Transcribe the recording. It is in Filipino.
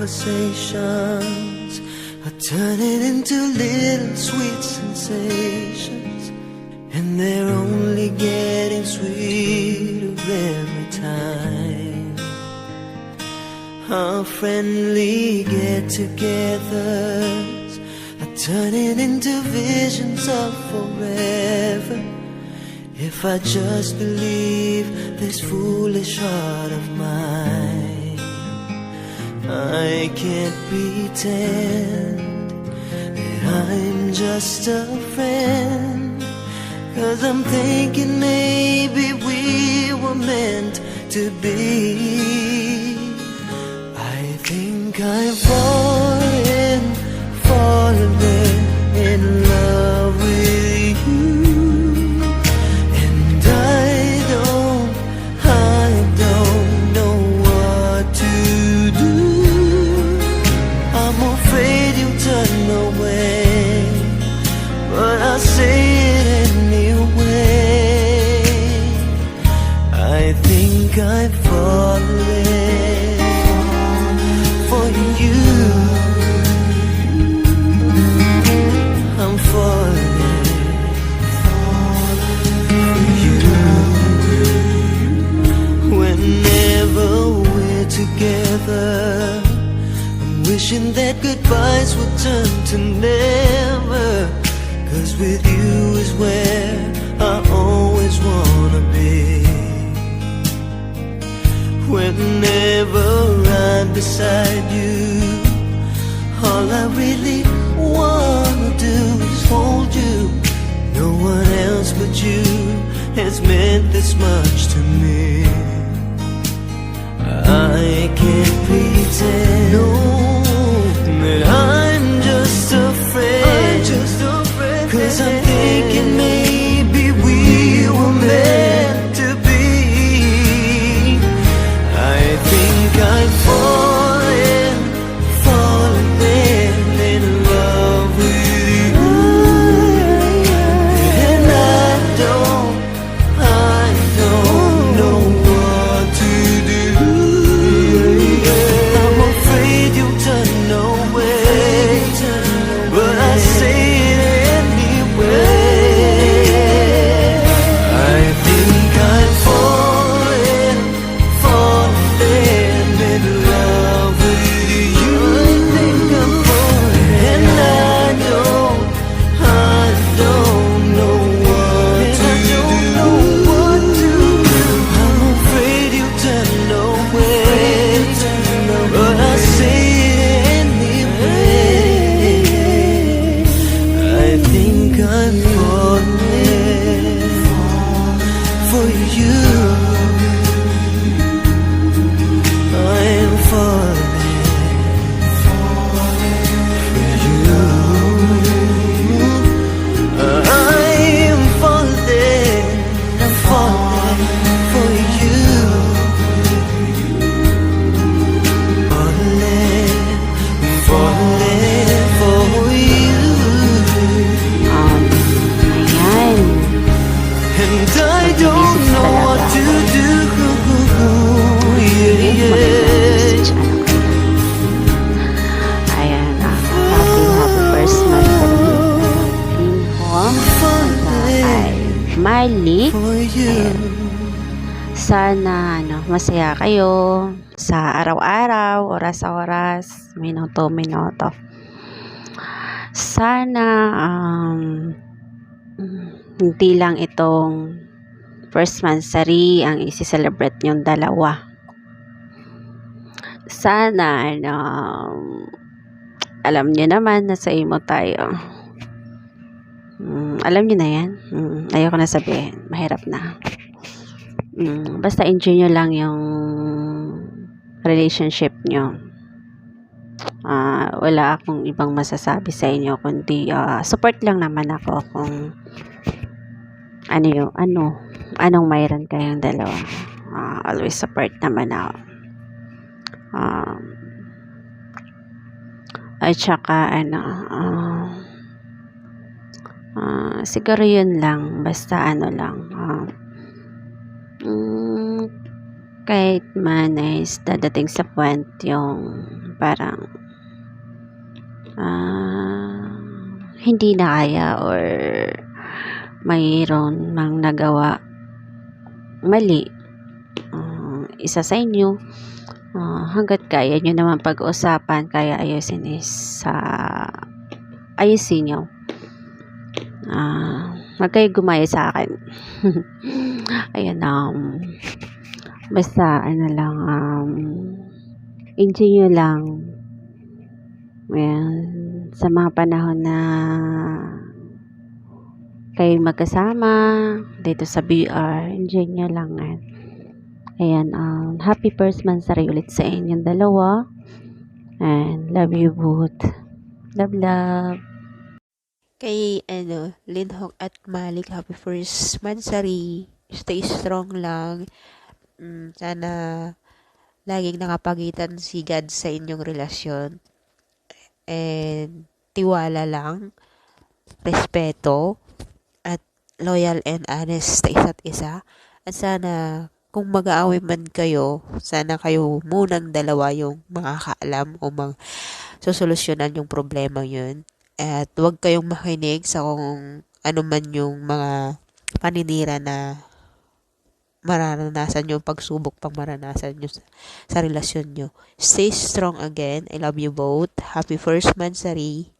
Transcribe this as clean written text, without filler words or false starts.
Conversations are turning into little sweet sensations, and they're only getting sweeter every time. Our friendly get-togethers are turning into visions of forever, if I just believe this foolish heart of mine. I can't pretend that I'm just a friend, 'cause I'm thinking maybe we were meant to be. I think I'm falling in love with you, and I don't know what to do. I'm afraid you'll turn away, but I'll say it anyway. I think I'm falling for you. I'm falling for you. Whenever we're together, wishing that goodbyes would turn to never, 'cause with you is where I always wanna be. Whenever I'm beside you, all I really wanna do is hold you. No one else but you has meant this much to me. I can't pretend, no, that I'm just a friend, 'cause I'm thinking maybe we were meant to be. I think I'm falling in love with you, and I don't know what to do. I'm afraid you'll turn away, but I say it anyway. I think I'm falling in love with you. I think I'm falling, and I don't know what to do. I'm afraid you'll turn away, but I say it anyway. I think I'm falling for you. I'm falling for you. I'm falling for you. Falling for you. Ayan. And I don't know what to do. Message, ayan, happy first month home kay Malik. Ayan. Sana masaya kayo sa araw-araw, oras-oras, minuto-minuto. Sana hindi lang itong first monthsary ang isi-celebrate yung dalawa. Sana alam niyo naman na sa imo tayo. Alam niyo na yan. Ayoko na sabihin, mahirap na. Basta enjoy nyo lang yung relationship nyo. Wala akong ibang masasabi sa inyo kundi support lang naman ako kung anong mayroon kayong dalawa. Always support naman ako. Um, at saka siguro yun lang, basta kahit man is dadating sa point yung parang hindi na kaya or mayroon mang nagawa mali, isa sa inyo, hanggat kaya nyo naman pag-usapan, kaya ayusin nyo. Huwag kayo gumaya sa akin. Ayan, basta enjoy nyo lang. Ayan, sa mga panahon na kayo magkasama dito sa BR, enjoy nyo lang. Ayan, happy first monthsary ulit sa inyong dalawa. And love you both. Love, love. Kay Linhok at Malik, happy first monthsary. Stay strong lang. Sana laging nakapagitan si God sa inyong relasyon. And tiwala lang, respeto, at loyal and honest sa isa't isa. At sana kung mag-aaway man kayo, sana kayo munang dalawa yung makakaalam o sosolusyonan yung problema yun. At huwag kayong makinig sa kung ano man yung mga paninira na mararanasan nyo, pagsubok pang maranasan nyo sa relasyon nyo. Stay strong again. I love you both. Happy first monthsary.